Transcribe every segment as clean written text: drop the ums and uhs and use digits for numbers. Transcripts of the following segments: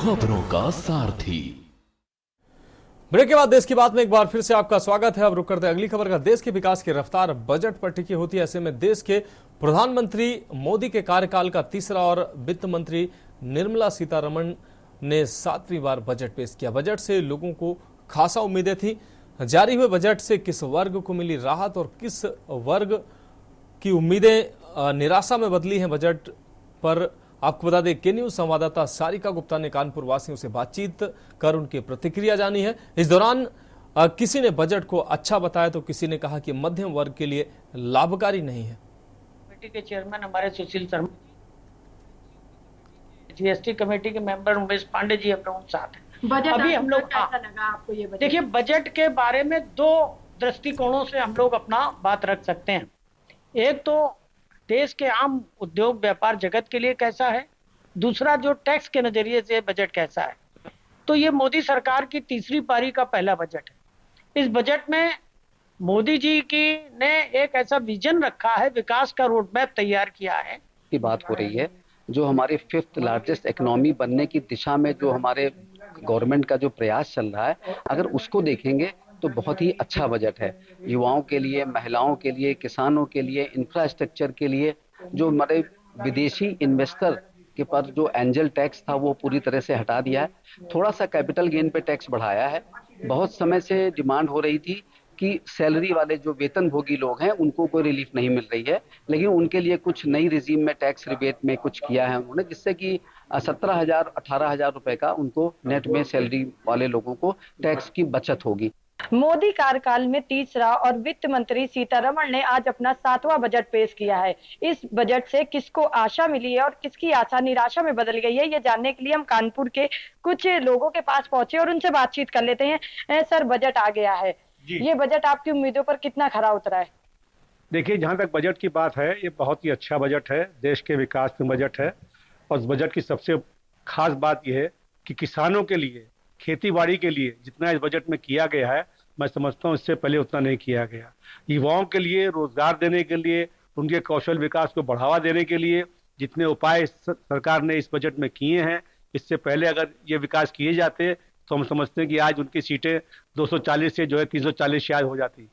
खबरों का सारथी। ब्रेक के बाद देश की बात में एक बार फिर से आपका स्वागत है। अब रुक करते हैं अगली खबर का। देश के विकास की रफ्तार बजट पर टिकी होती है। ऐसे में देश के प्रधानमंत्री मोदी के कार्यकाल का तीसरा और वित्त मंत्री निर्मला सीतारमण ने 7वीं बार बजट पेश किया। बजट से लोगों को खासा उम्मीदें थी। जारी हुए बजट से किस वर्ग को मिली राहत और किस वर्ग की उम्मीदें निराशा में बदली हैं, बजट पर आपको बता दें के न्यूज संवाददाता सारिका गुप्ता ने कानपुर वासियों से बातचीत कर उनकी प्रतिक्रिया जानी है। इस दौरान किसी ने बजट को अच्छा बताया तो किसी ने कहा कि मध्यम वर्ग के लिए लाभकारी नहीं है। कमेटी के चेयरमैन हमारे सुशील शर्मा, जीएसटी कमेटी के मेंबर उमेश पांडे जी अपने साथ हैं। अभी हम लोग कैसा लगा आपको ये बजट? देखिए, बजट के बारे में दो दृष्टिकोणों से हम लोग अपना बात रख सकते हैं। एक तो देश के आम उद्योग व्यापार जगत के लिए कैसा है, दूसरा जो टैक्स के नजरिए से बजट कैसा है। तो ये मोदी सरकार की तीसरी पारी का पहला बजट है। इस बजट में मोदी जी की ने एक ऐसा विजन रखा है, विकास का रोड मैप तैयार किया है की बात हो रही है। जो हमारे 5th लार्जेस्ट इकोनॉमी बनने की दिशा में जो हमारे गवर्नमेंट का जो प्रयास चल रहा है, अगर उसको देखेंगे तो बहुत ही अच्छा बजट है। युवाओं के लिए, महिलाओं के लिए, किसानों के लिए, इंफ्रास्ट्रक्चर के लिए, जो हमारे विदेशी इन्वेस्टर के पर जो एंजल टैक्स था वो पूरी तरह से हटा दिया है। थोड़ा सा कैपिटल गेन पे टैक्स बढ़ाया है। बहुत समय से डिमांड हो रही थी कि सैलरी वाले जो वेतनभोगी लोग हैं उनको कोई रिलीफ नहीं मिल रही है, लेकिन उनके लिए कुछ नई रिजीम में टैक्स रिबेट में कुछ किया है उन्होंने, जिससे कि 17,000 18,000 रुपए का उनको नेट में सैलरी वाले लोगों को टैक्स की बचत होगी। मोदी कार्यकाल में तीसरा और वित्त मंत्री सीतारमण ने आज अपना 7वां बजट पेश किया है। इस बजट से किसको आशा मिली है और किसकी आशा निराशा में बदल गई है, ये जानने के लिए हम कानपुर के कुछ लोगों के पास पहुंचे और उनसे बातचीत कर लेते हैं। सर, बजट आ गया है, ये बजट आपकी उम्मीदों पर कितना खरा उतरा है? देखिए, जहाँ तक बजट की बात है, ये बहुत ही अच्छा बजट है, देश के विकास में बजट है। और इस बजट की सबसे खास बात यह है कि किसानों के लिए, खेती बाड़ी के लिए जितना इस बजट में किया गया है, मैं समझता हूँ इससे पहले उतना नहीं किया गया। युवाओं के लिए रोजगार देने के लिए, उनके कौशल विकास को बढ़ावा देने के लिए जितने उपाय सरकार ने इस बजट में किए हैं, इससे पहले अगर ये विकास किए जाते तो हम समझते हैं कि आज उनकी सीटें 240 से जो है 340 शायद हो जाती।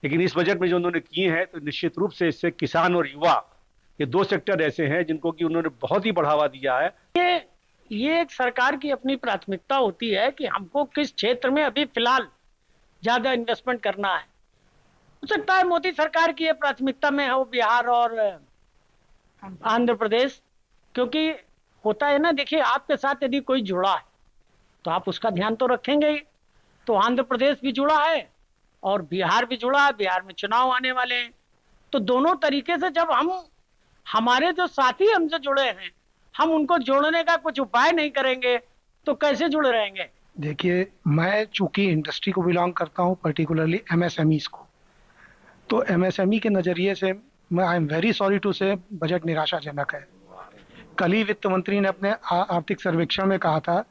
लेकिन इस बजट में जो उन्होंने किए हैं तो निश्चित रूप से इससे किसान और युवा, ये दो सेक्टर ऐसे हैं जिनको कि उन्होंने बहुत ही बढ़ावा दिया है। ये एक सरकार की अपनी प्राथमिकता होती है कि हमको किस क्षेत्र में अभी फिलहाल ज्यादा इन्वेस्टमेंट करना है। हो सकता है मोदी सरकार की ये प्राथमिकता में हो बिहार और आंध्र प्रदेश, क्योंकि होता है ना, देखिए आपके साथ यदि कोई जुड़ा है तो आप उसका ध्यान तो रखेंगे ही। तो आंध्र प्रदेश भी जुड़ा है और बिहार भी जुड़ा है, बिहार में चुनाव आने वाले हैं। तो दोनों तरीके से जब हम, हमारे जो साथी हमसे जुड़े हैं, हम उनको जोड़ने का कुछ उपाय नहीं करेंगे तो कैसे जुड़े रहेंगे? देखिए, मैं चूंकि इंडस्ट्री को बिलोंग करता हूं, पर्टिकुलरली एमएसएमईज को, तो एमएसएमई के नज़रिए से मैं I am very sorry to say budget निराशाजनक है। कल ही वित्त मंत्री ने अपने आर्थिक सर्वेक्षण में कहा था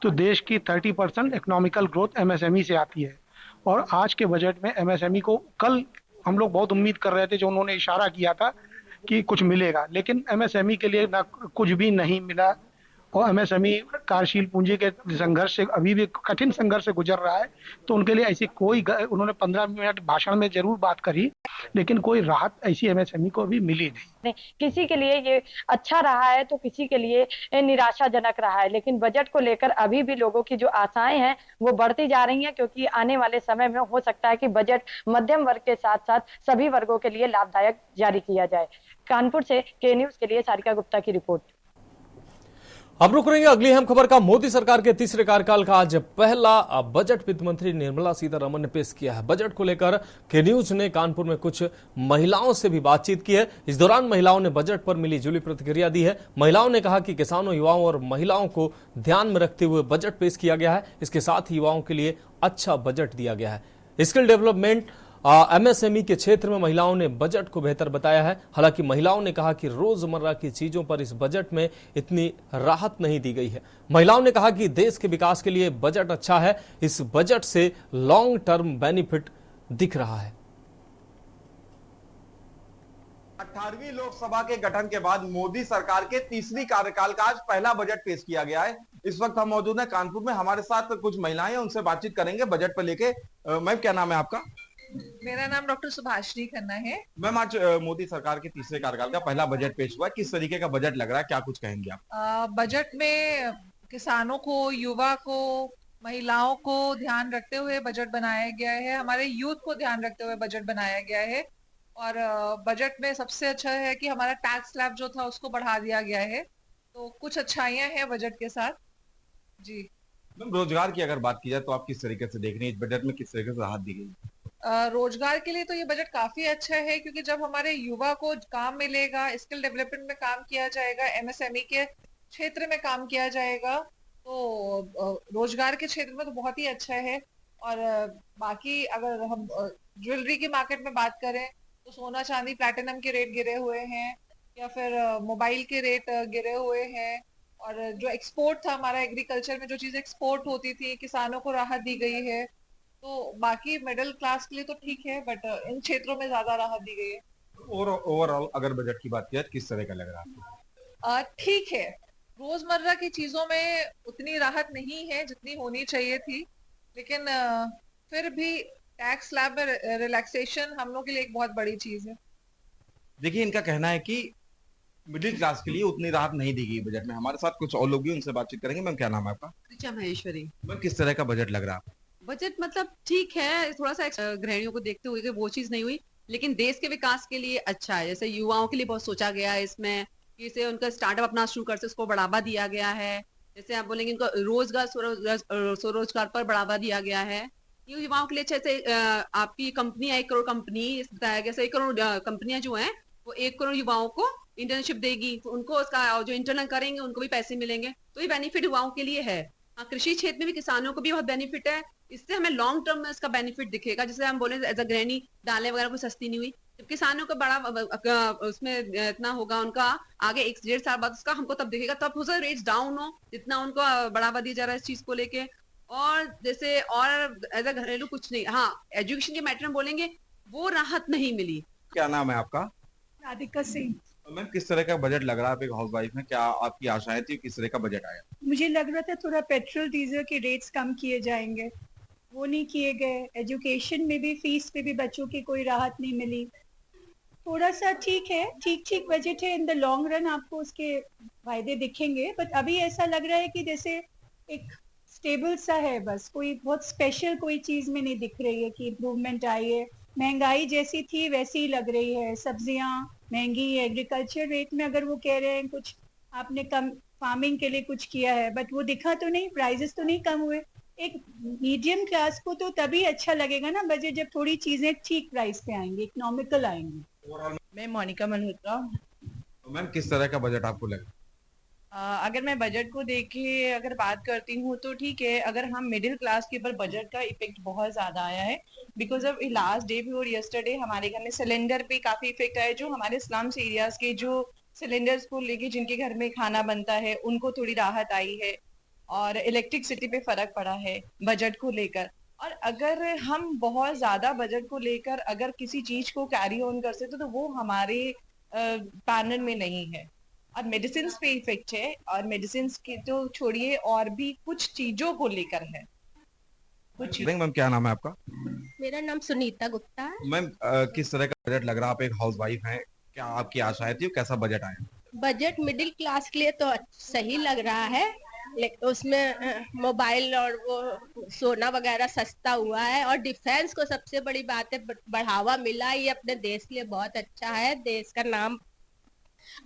तो देश की 30% इकोनॉमिकल ग्रोथ एमएसएमई से आती है, और आज के बजट में एमएसएमई को कल हम लोग बहुत उम्मीद कर रहे थे, जो उन्होंने इशारा किया था कि कुछ मिलेगा, लेकिन एमएसएमई के लिए ना कुछ भी नहीं मिला। और एमएसएमई कार्यशील पूंजी के संघर्ष से अभी भी कठिन संघर्ष से गुजर रहा है। तो उनके लिए ऐसी कोई, उन्होंने 15 मिनट भाषण में जरूर बात करी, लेकिन कोई राहत ऐसी एमएसएमई को अभी मिली नहीं। किसी के लिए ये अच्छा रहा है तो किसी के लिए निराशाजनक रहा है, लेकिन बजट को लेकर अभी भी लोगों की जो आशाएं हैं वो बढ़ती जा रही हैं, क्योंकि आने वाले समय में हो सकता है कि बजट मध्यम वर्ग के साथ साथ सभी वर्गों के लिए लाभदायक जारी किया जाए। कानपुर से के न्यूज के लिए सारिका गुप्ता की रिपोर्ट। अब रुक रही है अगली अहम खबर का। मोदी सरकार के तीसरे कार्यकाल का आज पहला बजट वित्त मंत्री निर्मला सीतारमण ने पेश किया है। बजट को लेकर के न्यूज ने कानपुर में कुछ महिलाओं से भी बातचीत की है। इस दौरान महिलाओं ने बजट पर मिली जुली प्रतिक्रिया दी है। महिलाओं ने कहा कि किसानों, युवाओं और महिलाओं को ध्यान में रखते हुए बजट पेश किया गया है। इसके साथ ही युवाओं के लिए अच्छा बजट दिया गया है। स्किल डेवलपमेंट, एमएसएमई के क्षेत्र में महिलाओं ने बजट को बेहतर बताया है। हालांकि महिलाओं ने कहा कि रोजमर्रा की चीजों पर इस बजट में इतनी राहत नहीं दी गई है। महिलाओं ने कहा कि देश के विकास के लिए बजट अच्छा है, इस बजट से लॉन्ग टर्म बेनिफिट दिख रहा है। 18वीं लोकसभा के गठन के बाद मोदी सरकार के तीसरी कार्यकाल का आज पहला बजट पेश किया गया है। इस वक्त हम मौजूद हैं कानपुर में, हमारे साथ कुछ महिलाएं हैं, उनसे बातचीत करेंगे बजट पर लेके। मैम, क्या नाम है आपका? मेरा नाम डॉक्टर सुभाषिनी खन्ना है। मैम, आज मोदी सरकार के तीसरे कार्यकाल का पहला बजट पेश हुआ है, किस तरीके का बजट लग रहा है, क्या कुछ कहेंगे आप? बजट में किसानों को, युवा को, महिलाओं को ध्यान रखते हुए बजट बनाया गया है, हमारे यूथ को ध्यान रखते हुए बजट बनाया गया है। और बजट में सबसे अच्छा है कि हमारा टैक्स स्लैब जो था उसको बढ़ा दिया गया है, तो कुछ अच्छाइयां हैं बजट के साथ जी। मैम, रोजगार की अगर बात की जाए तो आप किस तरीके से देख रही हैं, इस बजट में किस तरीके से राहत दी गई? रोजगार के लिए तो ये बजट काफी अच्छा है, क्योंकि जब हमारे युवा को काम मिलेगा, स्किल डेवलपमेंट में काम किया जाएगा, एमएसएमई के क्षेत्र में काम किया जाएगा, तो रोजगार के क्षेत्र में तो बहुत ही अच्छा है। और बाकी अगर हम ज्वेलरी की मार्केट में बात करें तो सोना चांदी प्लैटिनम के रेट गिरे हुए हैं, या फिर मोबाइल के रेट गिरे हुए हैं। और जो एक्सपोर्ट था हमारा, एग्रीकल्चर में जो चीजें एक्सपोर्ट होती थी, किसानों को राहत दी गई है। तो बाकी मिडिल क्लास के लिए तो ठीक है, बट इन क्षेत्रों में ज्यादा राहत दी गई है। ओवरऑल अगर बजट की बात की जाए किस तरह का लग रहा है आपको? ठीक है, रोजमर्रा की चीजों में उतनी राहत नहीं है जितनी होनी चाहिए थी, लेकिन फिर भी टैक्स स्लैब में रिलैक्सेशन हम लोग के लिए एक बहुत बड़ी चीज है। देखिए, इनका कहना है कि मिडिल क्लास के लिए उतनी राहत नहीं दी गई बजट में। हमारे साथ कुछ और लोग भी, उनसे बातचीत करेंगे। मैम, क्या नाम है आपका? ऋचा महेश्वरी। मैम, किस तरह का बजट लग रहा है आपको? बजट मतलब ठीक है, थोड़ा सा गृहिणियों को देखते हुए कि वो चीज नहीं हुई, लेकिन देश के विकास के लिए अच्छा है। जैसे युवाओं के लिए बहुत सोचा गया है इसमें, कि इसे उनका स्टार्टअप अपना शुरू कर से उसको बढ़ावा दिया गया है। जैसे आप बोलेंगे उनको रोजगार, स्वरोजगार पर बढ़ावा दिया गया है। ये युवाओं के लिए जैसे आपकी कंपनी है 1 करोड़ कंपनी, बताया गया 1 करोड़ कंपनियां जो हैं वो 1 करोड़ युवाओं को इंटर्नशिप देगी, तो उनको उसका जो इंटर्न करेंगे उनको भी पैसे मिलेंगे, तो ये बेनिफिट युवाओं के लिए है। हाँ, कृषि क्षेत्र में भी किसानों को भी बहुत बेनिफिट है, इससे हमें लॉन्ग टर्म में इसका बेनिफिट दिखेगा। जैसे हम बोले एज अ गृहिणी दालें वगैरह कोई सस्ती नहीं हुई, जब किसानों का बड़ा उसमें इतना होगा उनका आगे 1-1.5 साल बाद उसका हमको तब दिखेगा, तब हो सकता है रेट्स डाउन हो, जितना उनको बढ़ावा दिया जा रहा है इस चीज को लेके। और जैसे और एज अ घरेलू कुछ नहीं, हाँ एजुकेशन के मैटर में बोलेंगे वो राहत नहीं मिली। क्या नाम है आपका? राधिका सिंह। मैम, किस तरह का बजट लग रहा है? आप एक हाउस वाइफ में, क्या आपकी आशाएं थी, किस तरह का बजट आया? मुझे लग रहा था थोड़ा पेट्रोल डीजल के रेट्स कम किए जाएंगे, वो नहीं किए गए। एजुकेशन में भी, फीस पे भी बच्चों की कोई राहत नहीं मिली। थोड़ा सा ठीक है, ठीक बजट है। इन द लॉन्ग रन आपको उसके फायदे दिखेंगे, बट अभी ऐसा लग रहा है कि जैसे एक स्टेबल सा है, बस कोई बहुत स्पेशल कोई चीज में नहीं दिख रही है कि इम्प्रूवमेंट आई है। महंगाई जैसी थी वैसी ही लग रही है, सब्जियां महंगी है। एग्रीकल्चर रेट में अगर वो कह रहे हैं कुछ आपने कम फार्मिंग के लिए कुछ किया है, बट वो दिखा तो नहीं, प्राइजेस तो नहीं कम हुए। एक मीडियम क्लास को तो तभी अच्छा लगेगा ना बजट, जब थोड़ी चीजें ठीक प्राइस पे आएंगी, इकोनॉमिकल आएंगी। मैं मोनिका मल्होत्रा। मैम, किस तरह का बजट आपको लगा? अगर मैं बजट को देखे अगर बात करती हूँ तो ठीक है। अगर हम मिडिल क्लास के ऊपर बजट का इफेक्ट बहुत ज्यादा आया है, because of last day before yesterday हमारे घर में सिलेंडर पे काफी इफेक्ट आया है। जो हमारे स्लम्स एरियाज के जो सिलेंडर्स को लेके जिनके घर में खाना बनता है उनको थोड़ी राहत आई है, और इलेक्ट्रिसिटी पे फर्क पड़ा है बजट को लेकर। और अगर हम बहुत ज्यादा बजट को लेकर अगर किसी चीज को कैरी ऑन कर सकते तो वो हमारे पैनल में नहीं है। और मेडिसिन पे इफेक्ट है, और मेडिसिन की तो छोड़िए, और भी कुछ चीजों को लेकर है कुछ। मैम, क्या नाम है आपका? मेरा नाम सुनीता गुप्ता है। मैम, किस तरह का बजट लग रहा है? आप एक हाउस वाइफ हैं, क्या आपकी आशाएं थी, कैसा बजट आया? बजट मिडिल क्लास के लिए तो सही लग रहा है, लेकिन उसमें मोबाइल और वो सोना वगैरह सस्ता हुआ है, और डिफेंस को सबसे बड़ी बात है बढ़ावा मिला। ये अपने देश के लिए बहुत अच्छा है, देश का नाम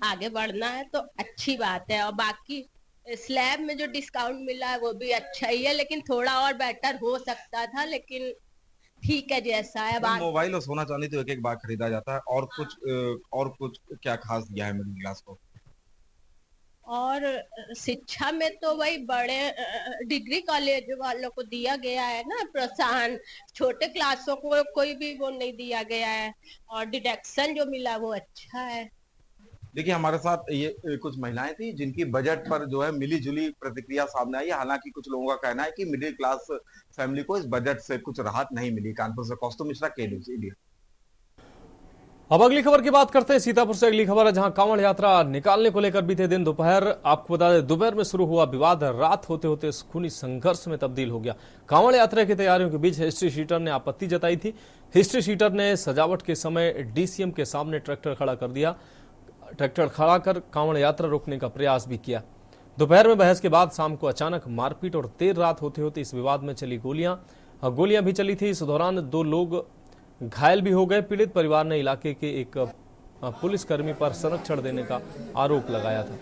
आगे बढ़ना है तो अच्छी बात है। और बाकी स्लैब में जो डिस्काउंट मिला है वो भी अच्छा ही है, लेकिन थोड़ा और बेटर हो सकता था, लेकिन ठीक है जैसा है। मोबाइल और सोना चांदी तो एक एक बार खरीदा जाता है, और कुछ क्या खास दिया है मिडिल क्लास को? और शिक्षा में तो वही बड़े डिग्री कॉलेज वालों को दिया गया है ना प्रोत्साहन, छोटे क्लासों को कोई भी वो नहीं दिया गया है, और डिडक्शन जो मिला वो अच्छा है। देखिए, हमारे साथ ये कुछ महिलाएं थी जिनकी बजट पर जो है मिली जुली प्रतिक्रिया सामने आई है। हालांकि कुछ लोगों का कहना है कि मिडिल क्लास फैमिली को इस बजट से कुछ राहत नहीं मिली। कानपुर से कौस्तुभ मिश्रा, के न्यूज़ इंडिया। अब अगली खबर की बात करते हैं। सीतापुर से अगली खबर है, जहां कांवड़ यात्रा निकालने को लेकर बीते दिन दोपहर, आपको बता दें, दोपहर में शुरू हुआ विवाद रात होते होते खूनी संघर्ष में तब्दील हो गया। कांवड़ यात्रा की तैयारियों के बीच हिस्ट्री शीटर ने आपत्ति जताई थी। हिस्ट्री शीटर ने सजावट के समय डीसीएम के सामने ट्रैक्टर खड़ा कर दिया। ट्रैक्टर खड़ा कर कांवड़ यात्रा रोकने का प्रयास भी किया। दोपहर में बहस के बाद शाम को अचानक मारपीट और देर रात होते होते इस विवाद में चली गोलियां भी चली थी। इस दौरान 2 लोग घायल भी हो गए। पीड़ित परिवार ने इलाके के एक पुलिसकर्मी पर संरक्षण देने का आरोप लगाया था।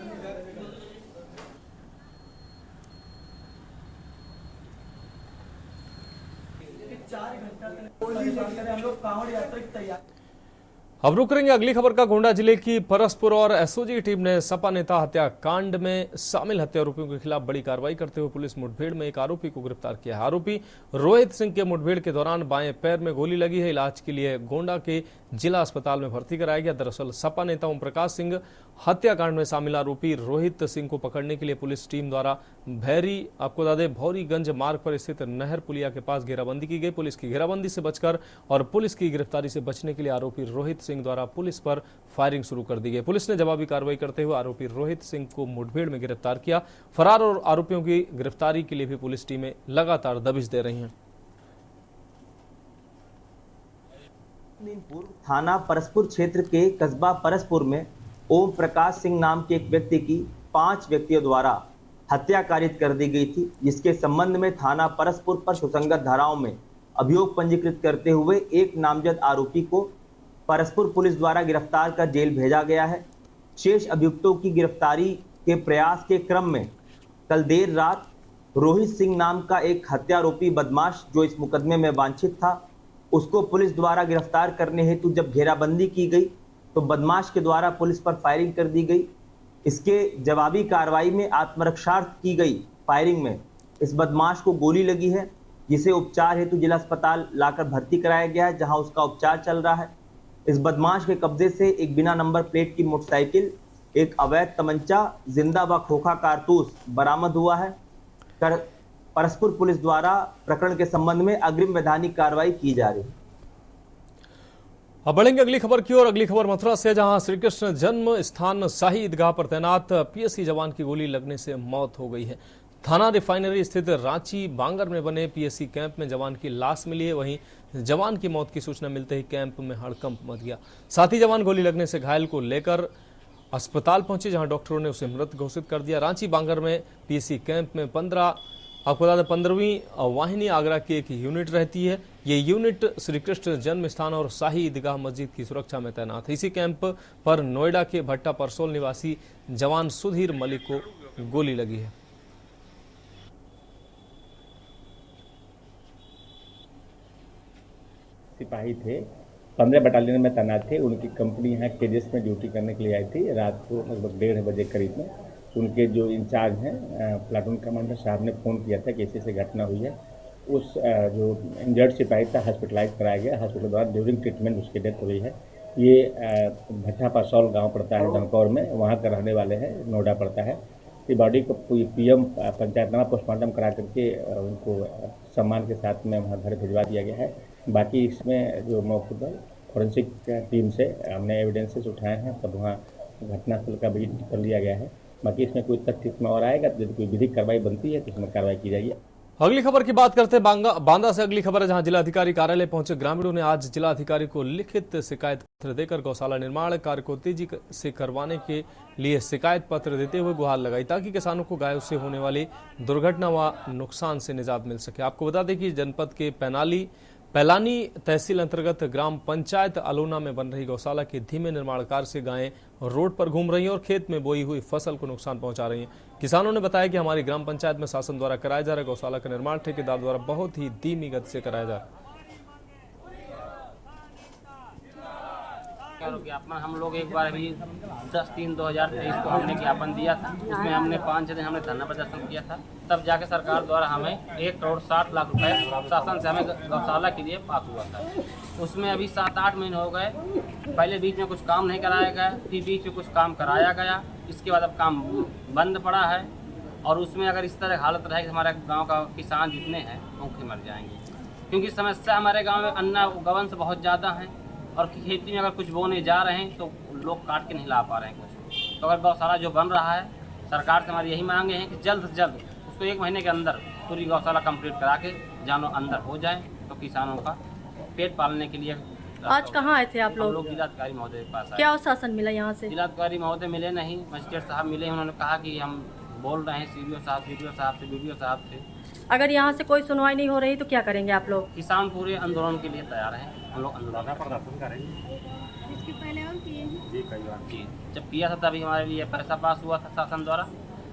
अब रुक करेंगे अगली खबर का। गोंडा जिले की परसपुर और एसओजी टीम ने सपा नेता हत्याकांड में शामिल हत्यारोपियों के खिलाफ बड़ी कार्रवाई करते हुए पुलिस मुठभेड़ में एक आरोपी को गिरफ्तार किया है। आरोपी रोहित सिंह के मुठभेड़ के दौरान बाएं पैर में गोली लगी है। इलाज के लिए गोंडा के जिला अस्पताल में भर्ती कराया गया। दरअसल सपा नेता ओम प्रकाश सिंह हत्याकांड में शामिल आरोपी रोहित सिंह को पकड़ने के लिए पुलिस टीम द्वारा आपको बता दें, भौरीगंज मार्ग पर स्थित नहर पुलिया के पास घेराबंदी की गई। पुलिस की घेराबंदी से बचकर और पुलिस की गिरफ्तारी से बचने के लिए आरोपी रोहित सिंह द्वारा पुलिस पर फायरिंग शुरू कर दी गई। पुलिस ने जवाबी कार्रवाई करते हुए आरोपी रोहित सिंह को मुठभेड़ में गिरफ्तार किया। फरार और आरोपियों की गिरफ्तारी के लिए भी पुलिस टीमें लगातार दबिश दे रही हैं। थाना परसपुर क्षेत्र के कस्बा परसपुर में ओम प्रकाश सिंह नाम के एक व्यक्ति की 5 व्यक्तियों द्वारा हत्या कारित कर दी गई थी, जिसके संबंध में थाना परसपुर पर सुसंगत धाराओं में अभियोग पंजीकृत करते हुए एक नामजद आरोपी को परसपुर पुलिस द्वारा गिरफ्तार कर जेल भेजा गया है। शेष अभियुक्तों की गिरफ्तारी के प्रयास के क्रम में कल देर रात रोहित सिंह नाम का एक हत्यारोपी बदमाश जो इस मुकदमे में वांछित था, उसको पुलिस द्वारा गिरफ्तार करने हेतु जब घेराबंदी की गई तो बदमाश के द्वारा पुलिस पर फायरिंग कर दी गई। इसके जवाबी कार्रवाई में आत्मरक्षार्थ की गई फायरिंग में इस बदमाश को गोली लगी है, जिसे उपचार हेतु जिला अस्पताल लाकर भर्ती कराया गया है, जहां उसका उपचार चल रहा है। इस बदमाश के कब्जे से एक बिना नंबर प्लेट की मोटरसाइकिल, एक अवैध तमंचा, जिंदा व खोखा कारतूस बरामद हुआ है। परसपुर पुलिस द्वारा प्रकरण के संबंध में अग्रिम वैधानिक कार्रवाई की जा रही है। अब बढ़ेंगे अगली खबर की ओर। अगली खबर मथुरा से, जहां श्री कृष्ण जन्म स्थान शाही ईदगाह पर तैनात पीएसी जवान की गोली लगने से मौत हो गई है। थाना रिफाइनरी स्थित रांची बांगर में बने पीएसी कैंप में जवान की लाश मिली है। वहीं जवान की मौत की सूचना मिलते ही कैंप में हड़कंप मच गया। साथ ही जवान गोली लगने से घायल को लेकर अस्पताल पहुंचे, जहां डॉक्टरों ने उसे मृत घोषित कर दिया। रांची बांगर में पीएसी कैंप में 15वीं वाहिनी आगरा की एक यूनिट रहती है। ये यूनिट श्री कृष्ण जन्म स्थान और शाही ईदगाह मस्जिद की सुरक्षा में तैनात है। इसी कैंप पर नोएडा के भट्टा परसोल निवासी जवान सुधीर मलिक को गोली लगी है। सिपाही थे, 15 बटालियन में तैनात थे। उनकी कंपनी यहाँ केजेस में ड्यूटी करने के लिए आई थी। रात को लगभग 1:30 बजे करीब में उनके जो इंचार्ज हैं प्लाटून कमांडर साहब ने फ़ोन किया था कि ऐसी घटना हुई है। उस जो इंजर्ड सिपाही था हॉस्पिटलाइज कराया गया। हॉस्पिटल द्वारा ड्यूरिंग ट्रीटमेंट उसकी डेथ हुई है। ये भट्टा परसौल गांव पड़ता है दमकौर में, वहाँ का रहने वाले हैं, नोएडा पड़ता है। ये बॉडी को पीएम पंचायतनामा पोस्टमार्टम करा करके उनको सम्मान के साथ में वहाँ घर भिजवा दिया गया है। बाकी इसमें जो मौके पर फॉरेंसिक टीम से हमने एविडेंसेस उठाए हैं, तब वहाँ घटनास्थल का विजिट कर लिया गया है। बाकी इसमें कोई तथ्य इसमें और आएगा, यदि कोई विधिक कार्रवाई बनती है तो इसमें कार्रवाई की जाएगी। अगली खबर की बात करते हैं बांदा से। अगली खबर है, जहां जिलाधिकारी कार्यालय पहुंचे ग्रामीणों ने आज जिलाधिकारी को लिखित शिकायत पत्र देकर गौशाला निर्माण कार्य को तेजी से करवाने के लिए शिकायत पत्र देते हुए गुहार लगाई, ताकि किसानों को गायों से होने वाली दुर्घटना व नुकसान से निजात मिल सके। आपको बता दें कि जनपद के पैलानी तहसील अंतर्गत ग्राम पंचायत अलोना में बन रही गौशाला के धीमे निर्माण कार्य से गायें रोड पर घूम रही हैं और खेत में बोई हुई फसल को नुकसान पहुंचा रही हैं। किसानों ने बताया कि हमारी ग्राम पंचायत में शासन द्वारा कराया जा रहा गौशाला का निर्माण ठेकेदार द्वारा बहुत ही धीमी गति से कराया जा रहा है। ज्ञापन हम लोग एक बार अभी 10/3/2023 को हमने ज्ञापन दिया था। उसमें हमने 5-6 दिन हमने धरना प्रदर्शन किया था। तब जाके सरकार द्वारा हमें 1,60,00,000 रुपए शासन से हमें गौशाला के लिए पास हुआ था। उसमें अभी 7-8 महीने हो गए। पहले बीच में कुछ काम नहीं कराया गया, फिर बीच में कुछ काम कराया गया, इसके बाद अब काम बंद पड़ा है। और उसमें अगर इस तरह हालत रहेगी, हमारे गाँव का किसान जितने हैं भूखे मर जाएंगे, क्योंकि समस्या हमारे गाँव में अन्न गवन से बहुत ज़्यादा है। और खेती में अगर कुछ बोने जा रहे हैं तो लोग काट के नहीं ला पा रहे हैं कुछ। तो अगर गौशाला जो बन रहा है, सरकार से हमारी यही मांगे हैं कि जल्द से जल्द उसको 1 महीने के अंदर पूरी गौशाला कंप्लीट करा के जानवर अंदर हो जाए, तो किसानों का पेट पालने के लिए। आज कहाँ आए थे आप लोग? हम लोग जिलाधिकारी महोदय के पास आए। क्या शासन मिला यहाँ से? जिलाधिकारी महोदय मिले नहीं, मजिस्ट्रेट साहब मिले। उन्होंने कहा कि हम बोल रहे हैं सीडीओ साहब से, बीडीओ साहब से। अगर यहाँ से कोई सुनवाई नहीं हो रही तो क्या करेंगे आप लोग? किसान पूरे आंदोलन के लिए तैयार हैं। हम लोग आंदोलन प्रदर्शन करेंगे। इसके पहले और किए हैं? जी कई बार जी, जब किया था तभी हमारे लिए पैसा पास हुआ था शासन द्वारा,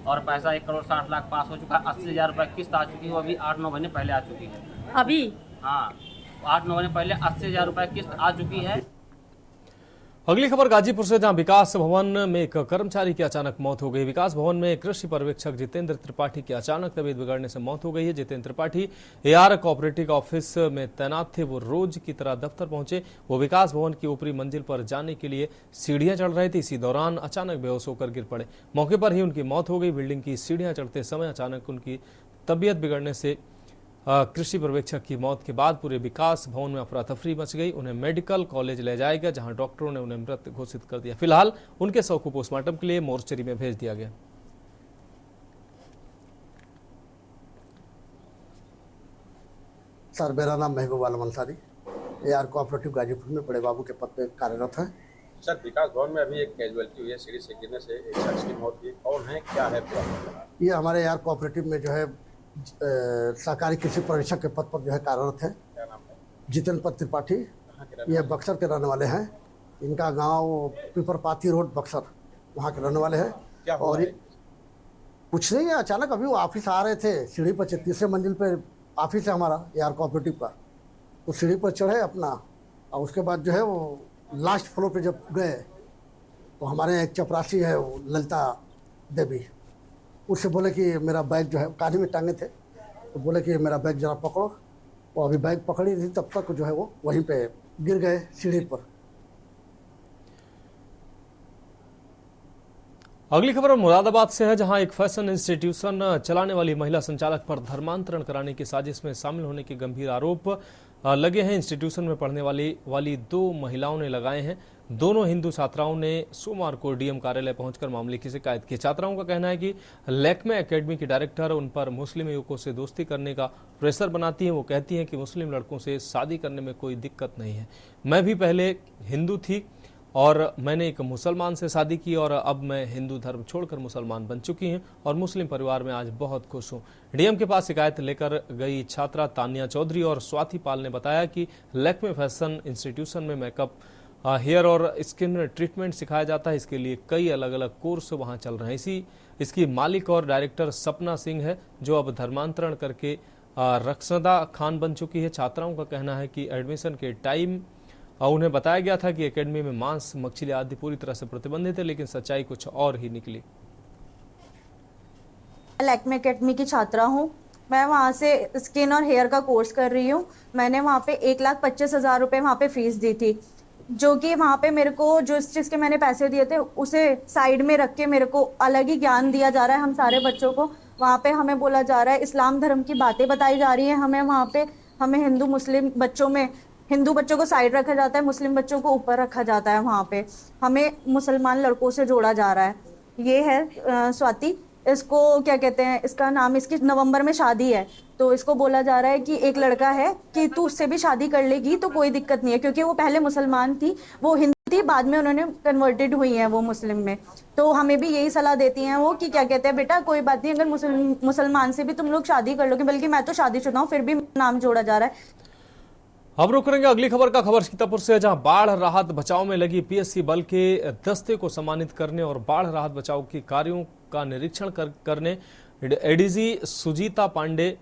और पैसा 1,60,00,000 पास हो चुका है। 80,000 रुपये किस्त आ चुकी है, वो अभी 8-9 महीने पहले आ चुकी है। अभी? हाँ, 8-9 महीने पहले 80,000 रुपये किस्त आ चुकी है। अगली खबर गाजीपुर से, जहां विकास भवन में एक कर्मचारी की अचानक मौत हो गई। विकास भवन में कृषि पर्यवेक्षक जितेंद्र त्रिपाठी की अचानक तबीयत बिगड़ने से मौत हो गई है। Jitendra Tripathi AR cooperative office में तैनात थे। वो रोज की तरह दफ्तर पहुंचे। वो विकास भवन की ऊपरी मंजिल पर जाने के लिए सीढ़ियां चढ़ रहे थे। इसी दौरान अचानक बेहोश होकर गिर पड़े। मौके पर ही उनकी मौत हो गई। बिल्डिंग की सीढ़ियां चढ़ते समय अचानक उनकी तबीयत बिगड़ने से कृषि पर्यवेक्षक की मौत के बाद पूरे विकास भवन में अफरा तफरी मच गई। उन्हें मेडिकल कॉलेज ले जाया गया, जहां डॉक्टरों ने उन्हें मृत घोषित कर दिया। फिलहाल उनके शव को पोस्टमार्टम के लिए मोर्चरी में भेज दिया गया। सर, मेरा नाम महबूब आलम अंसारी, एआर कोऑपरेटिव गाजीपुर में बड़े बाबू के पद पर कार्यरत है। सर, विकास भवन में अभी एक कैजुअलिटी हुई है, सीढ़ी से गिरने से एक शख्स की मौत हुई। कौन है, क्या है पूरा? ये हमारे एआर कोऑपरेटिव में जो है सहकारी कृषि पर्यवेक्षक के पद पर जो है कार्यरत है। क्या नाम है? जितेंद्र त्रिपाठी। ये बक्सर के रहने वाले हैं। इनका गांव पिपरपाती रोड बक्सर, वहाँ के रहने वाले हैं। क्या और कुछ नहीं है, अचानक अभी वो ऑफिस आ रहे थे, सीढ़ी पर 33 मंजिल पे ऑफिस है हमारा एआर कोऑपरेटिव का। तो सीढ़ी पर चढ़े अपना, और उसके बाद जो है वो लास्ट फ्लोर पे जब गए तो हमारे एक चपरासी है वो ललिता देवी, उससे बोले कि मेरा बैग जो है, कानी में टांगे थे, तो बोले कि मेरा बैग जरा पकड़ो। वो अभी बैग पकड़ी थी, तब तक जो है वो वहीं पे गिर गए सीढ़ी पर। अगली खबर मुरादाबाद से है, जहां एक फैशन इंस्टीट्यूशन चलाने वाली महिला संचालक पर धर्मांतरण कराने की साजिश में शामिल होने के गंभीर आरोप लगे हैं। इंस्टीट्यूशन में पढ़ने वाली 2 महिलाओं ने लगाए हैं। दोनों हिंदू छात्राओं ने सोमवार को डीएम कार्यालय पहुंचकर मामले की शिकायत की। छात्राओं का कहना है कि लैक्मे एकेडमी की डायरेक्टर उन पर मुस्लिम युवकों से दोस्ती करने का प्रेशर बनाती हैं। वो कहती हैं कि मुस्लिम लड़कों से शादी करने में कोई दिक्कत नहीं है। मैं भी पहले हिंदू थी और मैंने एक मुसलमान से शादी की, और अब मैं हिंदू धर्म छोड़कर मुसलमान बन चुकी हूं और मुस्लिम परिवार में आज बहुत खुश हूं। डीएम के पास शिकायत लेकर गई छात्रा तानिया चौधरी और स्वाति पाल ने बताया कि लैक्मे फैशन इंस्टीट्यूशन में मेकअप, हेयर और स्किन ट्रीटमेंट सिखाया जाता है। इसके लिए कई अलग अलग कोर्स वहां चल रहे हैं। इसकी मालिक और डायरेक्टर सपना सिंह है, जो अब धर्मांतरण करके रक्षदा खान बन चुकी है। छात्राओं का कहना है कि एडमिशन के टाइम उन्हें बताया गया था कि एकेडमी में मांस, मछली आदि पूरी तरह से प्रतिबंधित है, लेकिन सच्चाई कुछ और ही निकली। लैक्मे एकेडमी की छात्रा हूँ। मैं वहाँ से स्किन और हेयर का कोर्स कर रही हूँ। मैंने वहाँ पे 1,25,000 रुपये वहाँ पे फीस दी थी, जो कि वहाँ पे मेरे को जो इस चीज़ के मैंने पैसे दिए थे उसे साइड में रख के मेरे को अलग ही ज्ञान दिया जा रहा है। हम सारे बच्चों को वहाँ पे हमें बोला जा रहा है, इस्लाम धर्म की बातें बताई जा रही हैं हमें। वहाँ पे हमें हिंदू मुस्लिम बच्चों में हिंदू बच्चों को साइड रखा जाता है, मुस्लिम बच्चों को ऊपर रखा जाता है। वहाँ पे हमें मुसलमान लड़कों से जोड़ा जा रहा है। ये है स्वाति, इसको क्या कहते हैं, इसका नाम, इसकी नवंबर में शादी है, तो इसको बोला जा रहा है कि एक लड़का है कि तू उससे भी शादी कर लेगी तो कोई दिक्कत नहीं है, क्योंकि वो पहले मुसलमान थी, वो हिंदू थी, बाद में उन्होंने कन्वर्टेड हुई हैं वो मुस्लिम में। तो हमें भी यही सलाह देती हैं वो कि क्या कहते हैं, बेटा कोई बात नहीं, अगर मुसलमान से भी तुम लोग शादी कर लोगे, बल्कि मैं तो शादीशुदा हूँ, फिर भी नाम जोड़ा जा रहा है। अब रुक करेंगे अगली खबर का। खबर सीतापुर से, जहां बाढ़ राहत बचाव में लगी पीएससी बल के दस्ते को सम्मानित करने और बाढ़ राहत बचाव के कार्यों का निरीक्षण करने एडीजी सुजीता पांडे,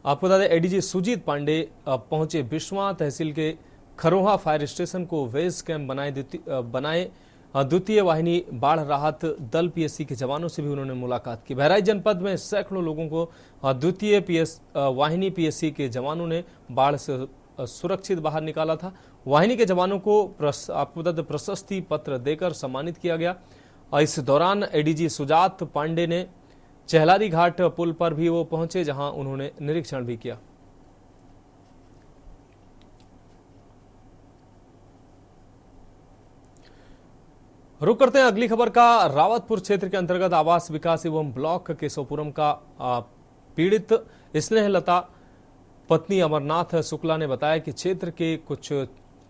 आपको बता दें एडीजी सुजीत पांडे पहुंचे। बिश्वा तहसील के खरोहा फायर स्टेशन को बेस कैंप बनाए द्वितीय वाहिनी बाढ़ राहत दल पीएससी के जवानों से भी उन्होंने मुलाकात की। बहराइच जनपद में सैकड़ों लोगों को द्वितीय वाहिनी पीएससी के जवानों ने बाढ़ से सुरक्षित बाहर निकाला था। वाहिनी के जवानों को प्रशस्ति पत्र देकर सम्मानित किया गया। इस दौरान एडीजी सुजात पांडे ने चहलारी घाट पुल पर भी वो पहुंचे, जहां उन्होंने निरीक्षण भी किया। रुक करते हैं अगली खबर का। रावतपुर क्षेत्र के अंतर्गत आवास विकास एवं ब्लॉक केशवपुरम का पीड़ित स्नेहलता पत्नी अमरनाथ शुक्ला ने बताया कि क्षेत्र के कुछ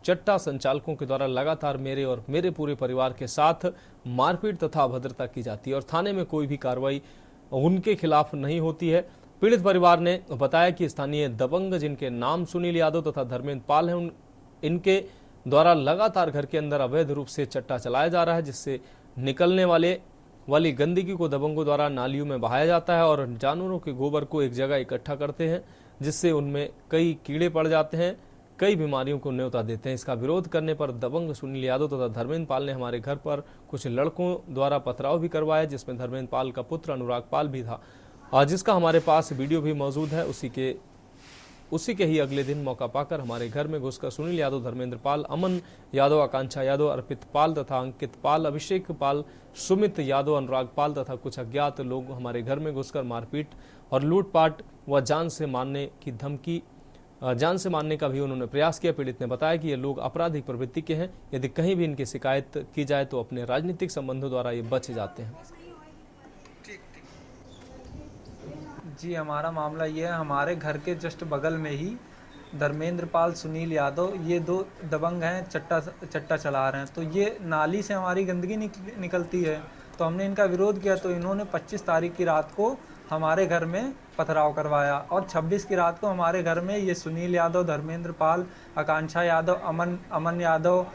चट्टा संचालकों के द्वारा लगातार मेरे और मेरे पूरे परिवार के साथ मारपीट तथा अभद्रता की जाती है और थाने में कोई भी कार्रवाई उनके खिलाफ नहीं होती है। पीड़ित परिवार ने बताया कि स्थानीय दबंग जिनके नाम सुनील यादव तथा धर्मेंद्र पाल हैं, इनके द्वारा लगातार घर के अंदर अवैध रूप से चट्टा चलाया जा रहा है, जिससे निकलने वाली गंदगी को दबंगों द्वारा नालियों में बहाया जाता है और जानवरों के गोबर को एक जगह इकट्ठा करते हैं, जिससे उनमें कई कीड़े पड़ जाते हैं, कई बीमारियों को न्योता देते हैं। इसका विरोध करने पर दबंग सुनील यादव तथा धर्मेंद्र पाल ने हमारे घर पर कुछ लड़कों द्वारा पथराव भी करवाया, जिसमें धर्मेंद्र पाल का पुत्र अनुराग पाल भी था, जिसका हमारे पास वीडियो भी मौजूद है। उसी के ही अगले दिन मौका पाकर हमारे घर में घुसकर सुनील यादव, धर्मेंद्र पाल, अमन यादव, आकांक्षा यादव, अर्पित पाल तथा अंकित पाल, अभिषेक पाल, सुमित यादव, अनुराग पाल तथा कुछ अज्ञात लोग हमारे घर में घुसकर मारपीट और लूटपाट व जान से मारने का भी उन्होंने प्रयास किया। पीड़ित ने बताया कि ये लोग आपराधिक प्रवृत्ति के हैं, यदि कहीं भी इनकी शिकायत की जाए तो अपने राजनीतिक संबंधों द्वारा ये बच जाते हैं। जी, हमारा मामला ये है, हमारे घर के जस्ट बगल में ही धर्मेंद्र पाल, सुनील यादव, ये दो दबंग हैं, चट्टा चला रहे हैं। तो ये नाली से हमारी गंदगी निकलती है, तो हमने इनका विरोध किया। तो इन्होंने 25 तारीख की रात को हमारे घर में पथराव करवाया और 26 की रात को हमारे घर में ये सुनील यादव, धर्मेंद्र पाल, आकांक्षा यादव, अमन यादव,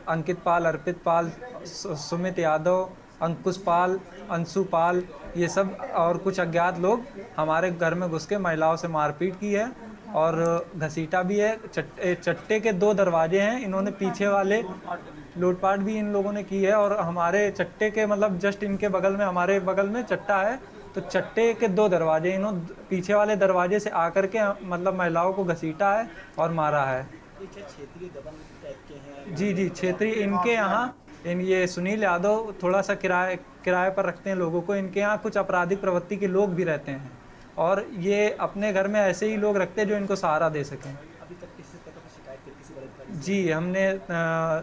अंकित पाल, अर्पित पाल, सुमित यादव, अंकुश पाल, अंशु पाल, ये सब और कुछ अज्ञात लोग हमारे घर में घुस के महिलाओं से मारपीट की है और घसीटा भी है। चट्टे के 2 दरवाजे हैं, इन्होंने पीछे वाले लूटपाट भी इन लोगों ने की है और हमारे चट्टे के मतलब जस्ट इनके बगल में, हमारे बगल में चट्टा है, तो चट्टे के 2 दरवाजे इन्होंने पीछे वाले दरवाजे से आकर के मतलब महिलाओं को घसीटा है और मारा है। जी, क्षेत्रीय इनके यहाँ ये सुनील यादव थोड़ा सा किराए पर रखते हैं लोगों को। इनके यहाँ कुछ आपराधिक प्रवृत्ति के लोग भी रहते हैं और ये अपने घर में ऐसे ही लोग रखते हैं जो इनको सहारा दे सकें। अभी तक किसी तरह की शिकायत किसी बड़े? जी, हमने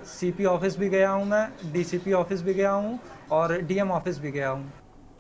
सीपी ऑफिस भी गया हूँ, मैं डीसीपी ऑफिस भी गया हूँ और डीएम ऑफिस भी गया हूँ।